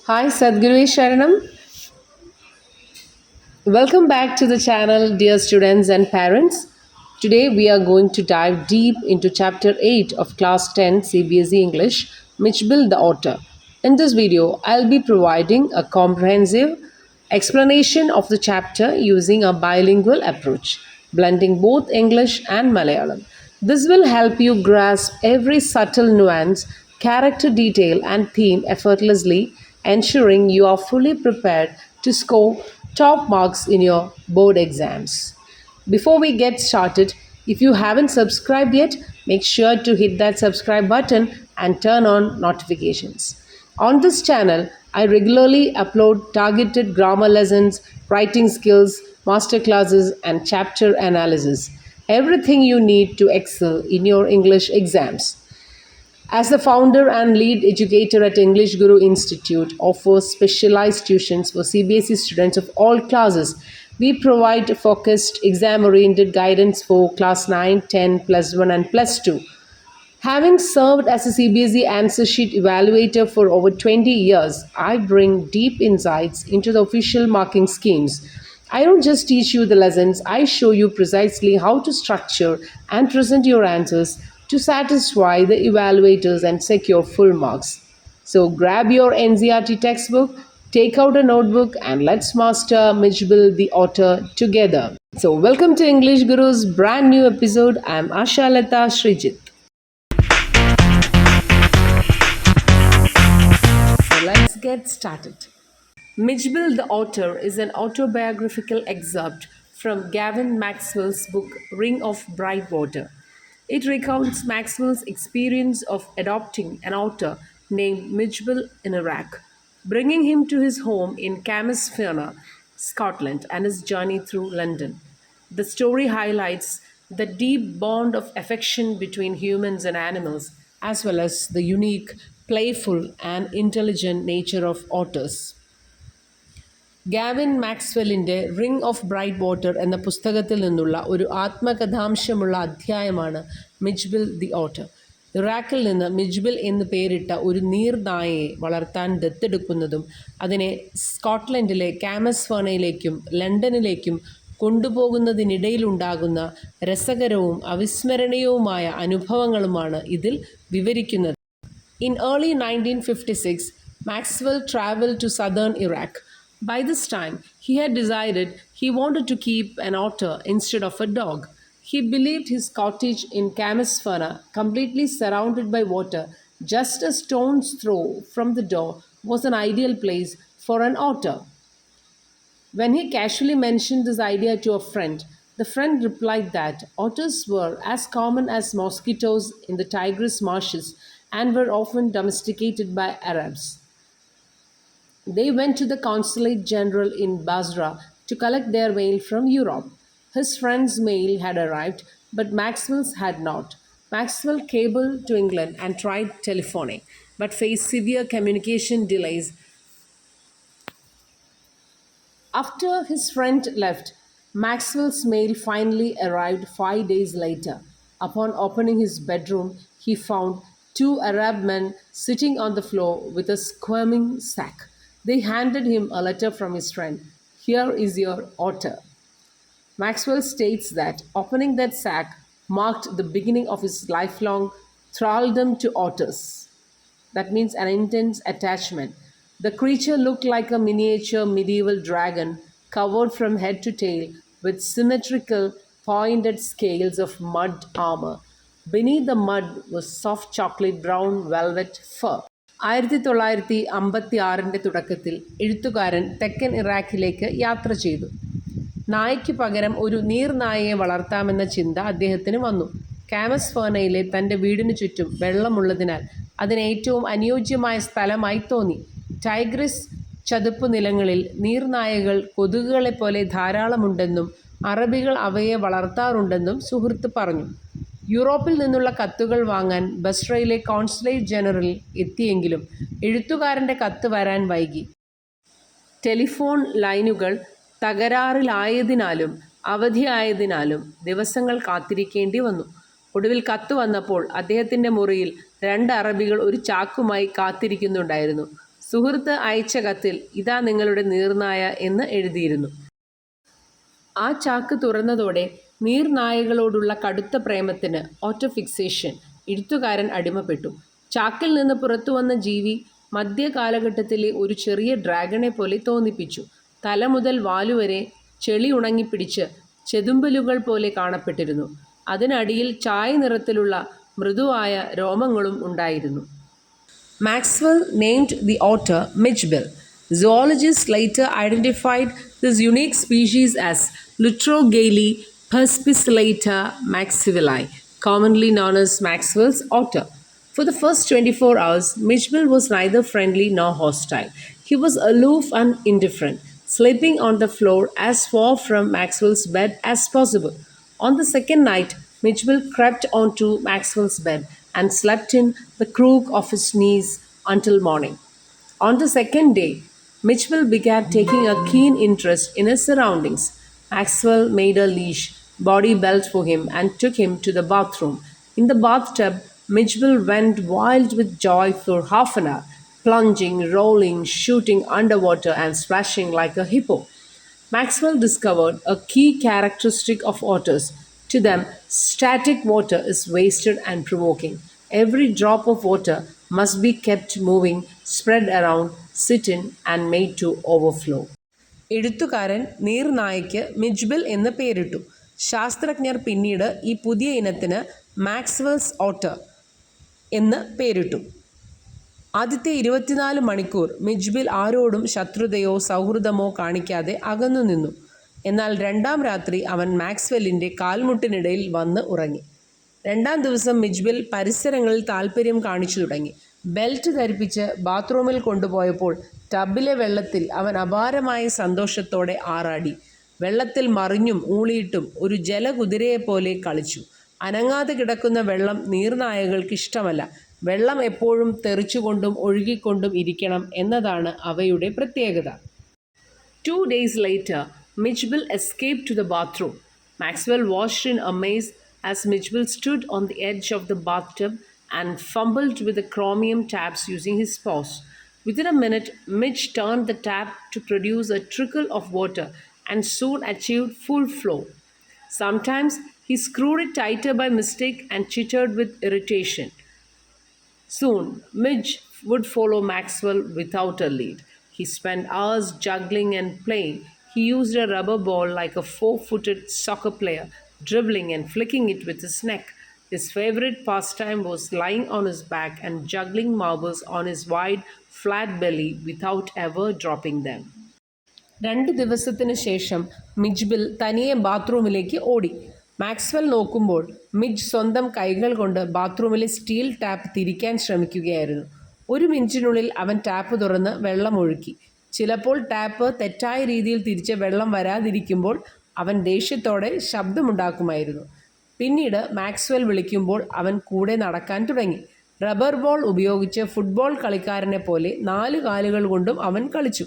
Hi Sadhguru Sharanam. Welcome back to the channel, dear students and parents. Today we are going to dive deep into chapter 8 of class 10 CBSE English, Mitchell the Otter. In this video, I'll be providing a comprehensive explanation of the chapter using a bilingual approach, blending both English and Malayalam. This will help you grasp every subtle nuance, character detail, and theme effortlessly, ensuring you are fully prepared to score top marks in your board exams. Before we get started, if you haven't subscribed yet, make sure to hit that subscribe button and turn on notifications. On this channel, I regularly upload targeted grammar lessons, writing skills, masterclasses, and chapter analysis. Everything you need to excel in your English exams. As the founder and lead educator at English Guru Institute offers specialized tuitions for CBSE students of all classes, we provide focused exam-oriented guidance for class 9, 10, plus 1 and plus 2. Having served as a CBSE answer sheet evaluator for over 20 years, I bring deep insights into the official marking schemes. I don't just teach you the lessons, I show you precisely how to structure and present your answers to satisfy the evaluators and secure full marks. So grab your NCERT textbook, take out a notebook, and let's master Mitchell the Otter together. So, welcome to English Guru's brand new episode. I'm Asha Lata Srijit. So let's get started. Mitchell the Otter is an autobiographical excerpt from Gavin Maxwell's book Ring of Bright Water. It recounts Maxwell's experience of adopting an otter named Mitchell in Iraq, bringing him to his home in Camusfena, Scotland, and his journey through London. The story highlights the deep bond of affection between humans and animals, as well as the unique, playful, and intelligent nature of otters. Gavin മാക്സ്വെല്ലിൻ്റെ ring of bright water എന്ന പുസ്തകത്തിൽ നിന്നുള്ള ഒരു ആത്മകഥാംശമുള്ള അധ്യായമാണ് മിച്ച്ബിൽ the ഓട്ടർ. ഇറാഖിൽ നിന്ന് മിച്ച്ബിൽ എന്ന് പേരിട്ട ഒരു നീർനായയെ വളർത്താൻ ദത്തെടുക്കുന്നതും അതിനെ സ്കോട്ട്ലൻഡിലെ കാമസ്ഫേണയിലേക്കും ലണ്ടനിലേക്കും കൊണ്ടുപോകുന്നതിനിടയിലുണ്ടാകുന്ന രസകരവും അവിസ്മരണീയവുമായ അനുഭവങ്ങളുമാണ് ഇതിൽ വിവരിക്കുന്നത്. In early 1956, Maxwell traveled to southern Iraq. By this time, he had decided he wanted to keep an otter instead of a dog. He believed his cottage in Camusfena, completely surrounded by water, just a stone's throw from the door, was an ideal place for an otter. When he casually mentioned this idea to a friend, the friend replied that otters were as common as mosquitoes in the Tigris marshes and were often domesticated by Arabs. They went to the consulate general in Basra to collect their mail from Europe. His friend's mail had arrived, but Maxwell's had not. Maxwell cabled to England and tried telephoning, but faced severe communication delays. After his friend left, Maxwell's mail finally arrived 5 days later. Upon opening his bedroom, he found two Arab men sitting on the floor with a squirming sack. They handed him a letter from his friend. Here is your otter. Maxwell states that opening that sack marked the beginning of his lifelong thraldom to otters. That means an intense attachment. The creature looked like a miniature medieval dragon covered from head to tail with symmetrical pointed scales of mud armor. Beneath the mud was soft chocolate brown velvet fur. 1956 തുടക്കത്തിൽ എഴുത്തുകാരൻ തെക്കൻ ഇറാഖിലേക്ക് യാത്ര ചെയ്തു. നായ്ക്ക് പകരം ഒരു നീർനായയെ വളർത്താമെന്ന ചിന്ത അദ്ദേഹത്തിന് വന്നു. കാമസ്ഫേണയിലെ തൻ്റെ വീടിനു ചുറ്റും വെള്ളമുള്ളതിനാൽ അതിന് ഏറ്റവും അനുയോജ്യമായ സ്ഥലമായി തോന്നി. ടൈഗ്രിസ് ചതുപ്പ് നിലങ്ങളിൽ നീർനായകൾ കൊതുകുകളെപ്പോലെ ധാരാളമുണ്ടെന്നും അറബികൾ അവയെ വളർത്താറുണ്ടെന്നും സുഹൃത്ത് പറഞ്ഞു. യൂറോപ്പിൽ നിന്നുള്ള കത്തുകൾ വാങ്ങാൻ ബസ്രയിലെ കോൺസുലേറ്റ് ജനറൽ എത്തിയെങ്കിലും എഴുത്തുകാരൻ്റെ കത്ത് വരാൻ വൈകി. ടെലിഫോൺ ലൈനുകൾ തകരാറിലായതിനാലും അവധിയായതിനാലും ദിവസങ്ങൾ കാത്തിരിക്കേണ്ടി വന്നു. ഒടുവിൽ കത്ത് വന്നപ്പോൾ അദ്ദേഹത്തിൻ്റെ മുറിയിൽ 2 അറബികൾ ഒരു ചാക്കുമായി കാത്തിരിക്കുന്നുണ്ടായിരുന്നു. സുഹൃത്ത് അയച്ച കത്തിൽ ഇതാ നിങ്ങളുടെ നീർനായ എന്ന് എഴുതിയിരുന്നു. ആ ചാക്ക് തുറന്നതോടെ നീർനായകളോടുള്ള കടുത്ത പ്രേമത്തിന് ഓട്ടോഫിക്സേഷൻ എഴുത്തുകാരൻ അടിമപ്പെട്ടു. ചാക്കിൽ നിന്ന് പുറത്തുവന്ന ജീവി മധ്യകാലഘട്ടത്തിലെ ഒരു ചെറിയ ഡ്രാഗണെ പോലെ തോന്നിപ്പിച്ചു. തല മുതൽ വാലുവരെ ചെളി ഉണങ്ങിപ്പിടിച്ച് ചെതുമ്പലുകൾ പോലെ കാണപ്പെട്ടിരുന്നു. അതിനടിയിൽ ചായ നിറത്തിലുള്ള മൃദുവായ രോമങ്ങളും ഉണ്ടായിരുന്നു. Maxwell named the otter Mitchell. Zoologists later identified this unique species as Lutrogale perspicillata maxwelli, commonly known as Maxwell's otter. For the first 24 hours, Mitchell was neither friendly nor hostile. He was aloof and indifferent, sleeping on the floor as far from Maxwell's bed as possible. On the second night, Mitchell crept onto Maxwell's bed and slept in the crook of his knees until morning. On the second day, Mitchell began taking a keen interest in his surroundings. Maxwell made a leash body belt for him and took him to the bathroom. In the bathtub, Mitchell went wild with joy for half an hour, plunging, rolling, shooting underwater, and splashing like a hippo. Maxwell discovered a key characteristic of otters. To them, static water is wasted and provoking. Every drop of water must be kept moving, spread around, sit in, and made to overflow. എഴുത്തുകാരൻ നീർനായയ്ക്ക് മിജ്ബിൽ എന്ന് പേരിട്ടു. ശാസ്ത്രജ്ഞർ പിന്നീട് ഈ പുതിയ ഇനത്തിന് Maxwell's ഓട്ടർ എന്ന് പേരിട്ടു. ആദ്യത്തെ 24 മണിക്കൂർ മിജ്ബിൽ ആരോടും ശത്രുതയോ സൗഹൃദമോ കാണിക്കാതെ അകന്നു നിന്നു. എന്നാൽ രണ്ടാം രാത്രി അവൻ മാക്സ്വെല്ലിൻ്റെ കാൽമുട്ടിനിടയിൽ വന്ന് ഉറങ്ങി. രണ്ടാം ദിവസം മിജ്ബിൽ പരിസരങ്ങളിൽ താൽപ്പര്യം കാണിച്ചു തുടങ്ങി. ബെൽറ്റ് ധരിപ്പിച്ച് ബാത്റൂമിൽ കൊണ്ടുപോയപ്പോൾ ടബിലെ വെള്ളത്തിൽ അവൻ അപാരമായ സന്തോഷത്തോടെ ആറാടി. വെള്ളത്തിൽ മറിഞ്ഞും ഊളിയിട്ടും ഒരു ജലകുതിരയെപ്പോലെ കളിച്ചു. അനങ്ങാതെ കിടക്കുന്ന വെള്ളം നീർനായകൾക്ക് ഇഷ്ടമല്ല. വെള്ളം എപ്പോഴും തെറിച്ചുകൊണ്ടും ഒഴുകിക്കൊണ്ടും ഇരിക്കണം എന്നതാണ് അവയുടെ പ്രത്യേകത. 2 days later, Mitchell escaped to the bathroom. Maxwell watched in amaze as Mitchell stood on the edge of the bathtub and fumbled with the chromium taps using his paws. Within a minute, Mitch turned the tap to produce a trickle of water and soon achieved full flow. Sometimes he screwed it tighter by mistake and chittered with irritation. Soon, Midge would follow Maxwell without a lead. He spent hours juggling and playing. He used a rubber ball like a 4-footed soccer player, dribbling and flicking it with his neck. His favorite pastime was lying on his back and juggling marbles on his wide, flat belly without ever dropping them. 2 ദിവസത്തിന് ശേഷം മിജ്ബിൽ തനിയെ ബാത്റൂമിലേക്ക് ഓടി. Maxwell നോക്കുമ്പോൾ midge സ്വന്തം കൈകൾ കൊണ്ട് ബാത്റൂമിലെ steel tap തിരിക്കാൻ ശ്രമിക്കുകയായിരുന്നു. 1 മിനിറ്റിനുള്ളിൽ അവൻ ടാപ്പ് തുറന്ന് വെള്ളം ഒഴുക്കി. ചിലപ്പോൾ ടാപ്പ് തെറ്റായ രീതിയിൽ തിരിച്ച് വെള്ളം വരാതിരിക്കുമ്പോൾ അവൻ ദേഷ്യത്തോടെ ശബ്ദമുണ്ടാക്കുമായിരുന്നു. പിന്നീട് മാക്സ്വെൽ വിളിക്കുമ്പോൾ അവൻ കൂടെ നടക്കാൻ തുടങ്ങി. റബ്ബർ ബോൾ ഉപയോഗിച്ച് ഫുട്ബോൾ കളിക്കാരനെ പോലെ 4 കാലുകൾ കൊണ്ടും അവൻ കളിച്ചു.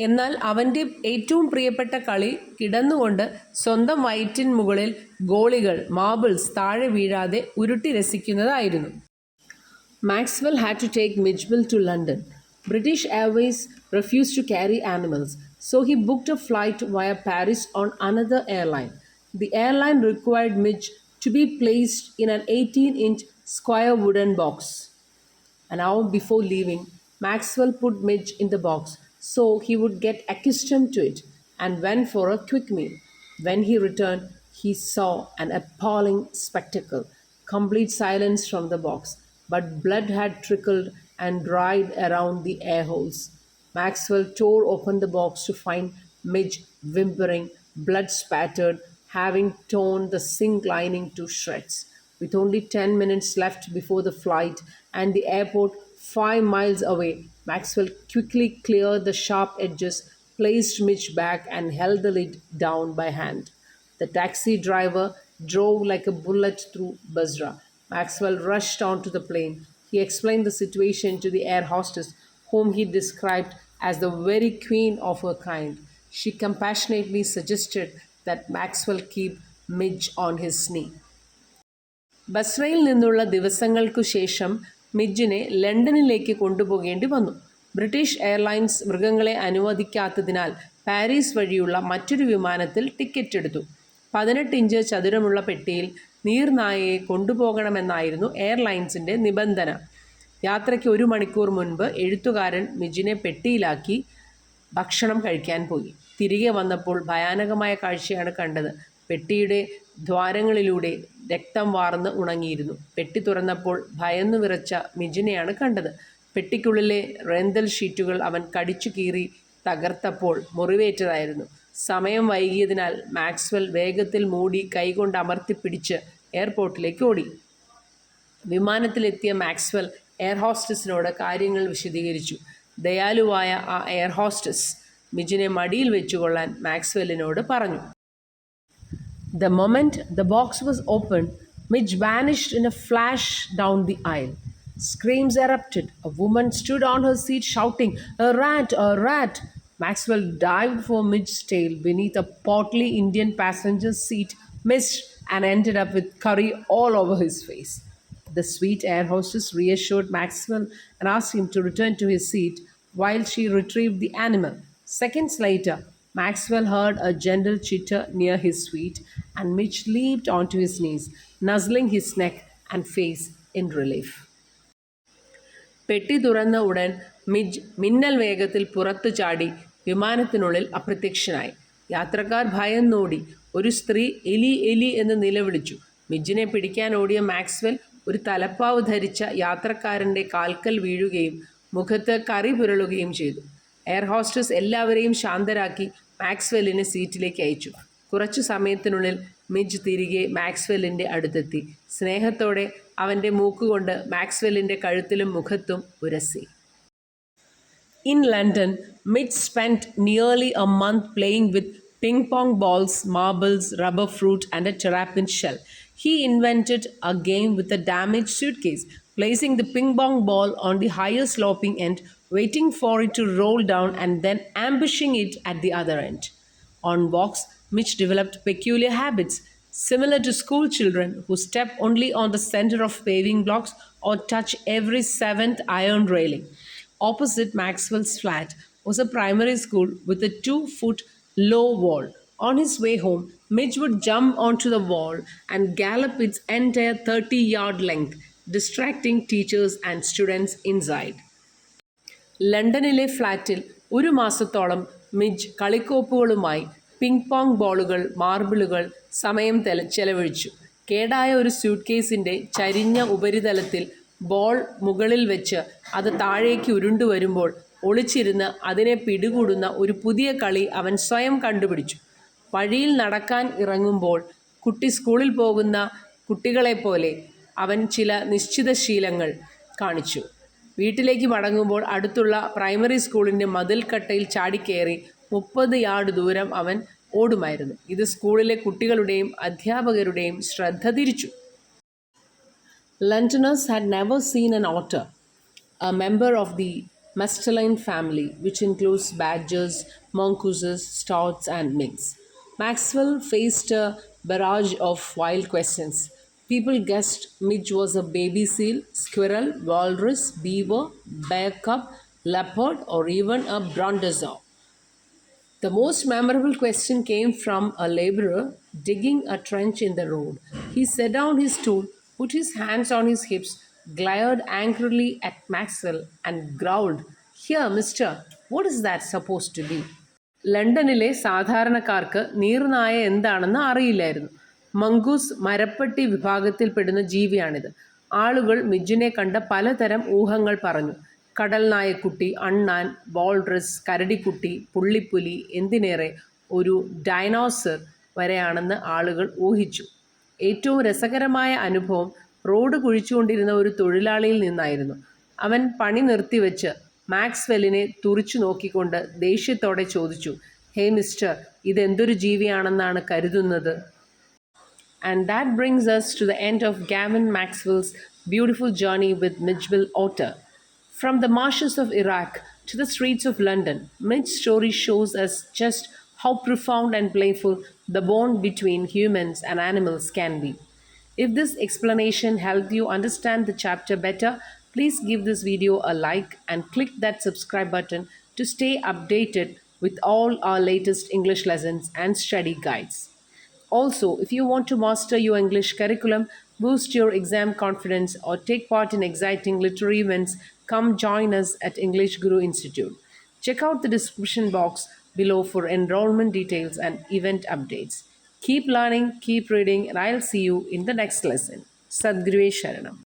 എന്നാൽ അവൻ്റെ ഏറ്റവും പ്രിയപ്പെട്ട കളി കിടന്നുകൊണ്ട് സ്വന്തം വയറ്റിന് മുകളിൽ ഗോളികൾ മാർബിൾസ് താഴെ വീഴാതെ ഉരുട്ടി രസിക്കുന്നതായിരുന്നു. Maxwell had to take Mitchell to London. British Airways refused to carry animals, so he booked a flight via Paris on another airline. The airline required Mitch to be placed in an 18-inch square wooden box. An hour before leaving, Maxwell put Midge in the box so he would get accustomed to it and went for a quick meal. When he returned, he saw an appalling spectacle. Complete silence from the box, but blood had trickled and dried around the air holes. Maxwell tore open the box to find Midge whimpering, blood spattered, having torn the zinc lining to shreds. With only 10 minutes left before the flight and the airport 5 miles away, Maxwell quickly cleared the sharp edges, placed Mitch back, and held the lid down by hand. The taxi driver drove like a bullet through Basra. Maxwell rushed onto the plane. He explained the situation to the air hostess, whom he described as the very queen of her kind. She compassionately suggested that Maxwell keep Midge on his knee. ബസ്രയിൽ നിന്നുള്ള ദിവസങ്ങൾക്കു ശേഷം മിഡ്ജിനെ ലണ്ടനിലേക്ക് കൊണ്ടുപോകേണ്ടി വന്നു. British airlines മൃഗങ്ങളെ അനുവദിക്കാത്തതിനാൽ Paris വഴിയുള്ള മറ്റൊരു വിമാനത്തിൽ ticket എടുത്തു. 18 inch ചതുരമുള്ള പെട്ടിയിൽ നീർനായയെ കൊണ്ടുപോകണമെന്നായിരുന്നു എയർലൈൻസിൻ്റെ നിബന്ധന. യാത്രയ്ക്ക് 1 മണിക്കൂർ മുൻപ് എഴുത്തുകാരൻ മിജിനെ പെട്ടിയിലാക്കി ഭക്ഷണം കഴിക്കാൻ പോയി. തിരികെ വന്നപ്പോൾ ഭയാനകമായ കാഴ്ചയാണ് കണ്ടത്. പെട്ടിയുടെ ദ്വാരങ്ങളിലൂടെ രക്തം വാർന്ന് ഉണങ്ങിയിരുന്നു. പെട്ടി തുറന്നപ്പോൾ ഭയന്നു വിറച്ച മിജിനെയാണ് കണ്ടത്. പെട്ടിക്കുള്ളിലെ റെന്തൽ ഷീറ്റുകൾ അവൻ കടിച്ചു കീറി തകർത്തപ്പോൾ മുറിവേറ്റതായിരുന്നു. സമയം വൈകിയതിനാൽ മാക്സ്വെൽ വേഗത്തിൽ മൂടി കൈകൊണ്ട് അമർത്തിപ്പിടിച്ച് എയർപോർട്ടിലേക്ക് ഓടി. വിമാനത്തിലെത്തിയ മാക്സ്വെൽ എയർ ഹോസ്റ്റസിനോട് കാര്യങ്ങൾ വിശദീകരിച്ചു. ദയാലുവായ ആ എയർ ഹോസ്റ്റസ് മിജിനെ മടിയിൽ വെച്ചുകൊള്ളാൻ മാക്സ്വെല്ലിനോട് പറഞ്ഞു. The moment the box was opened, Midge vanished in a flash down the aisle. Screams erupted. A woman stood on her seat shouting, "A rat! A rat!" Maxwell dived for Midge's tail beneath a portly Indian passenger's seat, missed, and ended up with curry all over his face. The sweet air hostess reassured Maxwell and asked him to return to his seat while she retrieved the animal. Seconds later, Maxwell heard a gentle chitter near his suite, and Mitch leaped onto his knees, nuzzling his neck and face in relief. പെട്ടി തുറന്ന ഉടൻ മിജ് മിന്നൽ വേഗത്തിൽ പുറത്തു ചാടി വിമാനത്തിനുള്ളിൽ അപ്രത്യക്ഷനായി. യാത്രക്കാർ ഭയന്നോടി. ഒരു സ്ത്രീ എലി എലി എന്ന് നിലവിളിച്ചു. മിജിനെ പിടിക്കാൻ ഓടിയ മാക്സ്വെൽ ഒരു തലപ്പാവ് ധരിച്ച യാത്രക്കാരൻ്റെ കാൽക്കൽ വീഴുകയും മുഖത്ത് കറി പുരളുകയും ചെയ്തു. എയർ ഹോസ്റ്റസ് എല്ലാവരെയും ശാന്തരാക്കി മാക്സ്വെല്ലിനെ സീറ്റിലേക്ക് അയച്ചു. കുറച്ചു സമയത്തിനുള്ളിൽ മിജ് തിരികെ മാക്സ്വെല്ലിൻ്റെ അടുത്തെത്തി. സ്നേഹത്തോടെ അവൻ്റെ മൂക്കുകൊണ്ട് മാക്സ്വെല്ലിൻ്റെ കഴുത്തിലും മുഖത്തും ഉരസി. In London, Mitch spent nearly a month playing with ping pong balls, marbles, rubber fruit, and a terrapin shell. He invented a game with a damaged suitcase, placing the ping pong ball on the higher sloping end, waiting for it to roll down, and then ambushing it at the other end. On walks, Mitch developed peculiar habits, similar to school children who step only on the center of paving blocks or touch every seventh iron railing. Opposite Maxwell's flat was a primary school with a 2-foot low wall. On his way home, Mitch would jump onto the wall and gallop its entire 30-yard length, distracting teachers and students inside. ലണ്ടനിലെ ഫ്ലാറ്റിൽ 1 മാസത്തോളം മിജ് കളിക്കോപ്പുകളുമായി ping pong ബോളുകൾ, മാർബിളുകൾ സമയം ചെലവഴിച്ചു. കേടായ ഒരു suit കേസിൻ്റെ ചരിഞ്ഞ ഉപരിതലത്തിൽ ബോൾ മുകളിൽ വെച്ച് അത് താഴേക്ക് ഉരുണ്ടു വരുമ്പോൾ ഒളിച്ചിരുന്ന് അതിനെ പിടികൂടുന്ന ഒരു പുതിയ കളി അവൻ സ്വയം കണ്ടുപിടിച്ചു. വഴിയിൽ നടക്കാൻ ഇറങ്ങുമ്പോൾ സ്കൂളിൽ പോകുന്ന കുട്ടികളെപ്പോലെ അവൻ ചില നിശ്ചിത ശീലങ്ങൾ കാണിച്ചു. വീട്ടിലേക്ക് മടങ്ങുമ്പോൾ അടുത്തുള്ള പ്രൈമറി സ്കൂളിൻ്റെ മതിൽക്കട്ടയിൽ ചാടിക്കയറി 30 യാർഡ് ദൂരം അവൻ ഓടുമായിരുന്നു. ഇത് സ്കൂളിലെ കുട്ടികളുടെയും അധ്യാപകരുടെയും ശ്രദ്ധ തിരിച്ചു. Londoners had never seen an otter, a member of the Mustelaine family, which includes badgers, mongooses, stoats, and minks. Maxwell faced a barrage of wild questions. People guessed Midge was a baby seal, squirrel, walrus, beaver, bear cub, leopard, or even a brontosaur. The most memorable question came from a laborer digging a trench in the road. He set down his tool, put his hands on his hips, glared angrily at Maxwell, and growled, "Here, mister, what is that supposed to be?" ലണ്ടനിലെ സാധാരണക്കാർക്ക് നീർനായ എന്താണെന്ന് അറിയില്ലായിരുന്നു. Mongoose മരപ്പട്ടി വിഭാഗത്തിൽപ്പെടുന്ന ജീവിയാണിത്. ആളുകൾ മിജിനെ കണ്ട പലതരം ഊഹങ്ങൾ പറഞ്ഞു. കടൽ നായക്കുട്ടി, അണ്ണാൻ, വാൾറസ്, കരടിക്കുട്ടി, പുള്ളിപ്പുലി, എന്തിനേറെ ഒരു ഡൈനോസർ വരെയാണെന്ന് ആളുകൾ ഊഹിച്ചു. ഏറ്റവും രസകരമായ അനുഭവം റോഡ് കുഴിച്ചുകൊണ്ടിരുന്ന ഒരു തൊഴിലാളിയിൽ നിന്നായിരുന്നു. അവൻ പണി നിർത്തിവെച്ച് മാക്സ്വെല്ലിനെ തുറിച്ചു നോക്കിക്കൊണ്ട് ദേഷ്യത്തോടെ ചോദിച്ചു, "ഹേ മിസ്റ്റർ, ഇതെന്തൊരു ജീവിയാണെന്നാണ് കരുതുന്നത്?" And that brings us to the end of Gavin Maxwell's beautiful journey with Mitchell Otter. From the marshes of Iraq to the streets of London, Mitch's story shows us just how profound and playful the bond between humans and animals can be. If this explanation helped you understand the chapter better, Please give this video a like and click that subscribe button to stay updated with all our latest English lessons and study guides. Also, if you want to master your English curriculum, boost your exam confidence, or take part in exciting literary events, come join us at English Guru Institute. Check out the description box below for enrollment details and event updates. Keep learning, keep reading, and I'll see you in the next lesson. Sadguru Sharanam.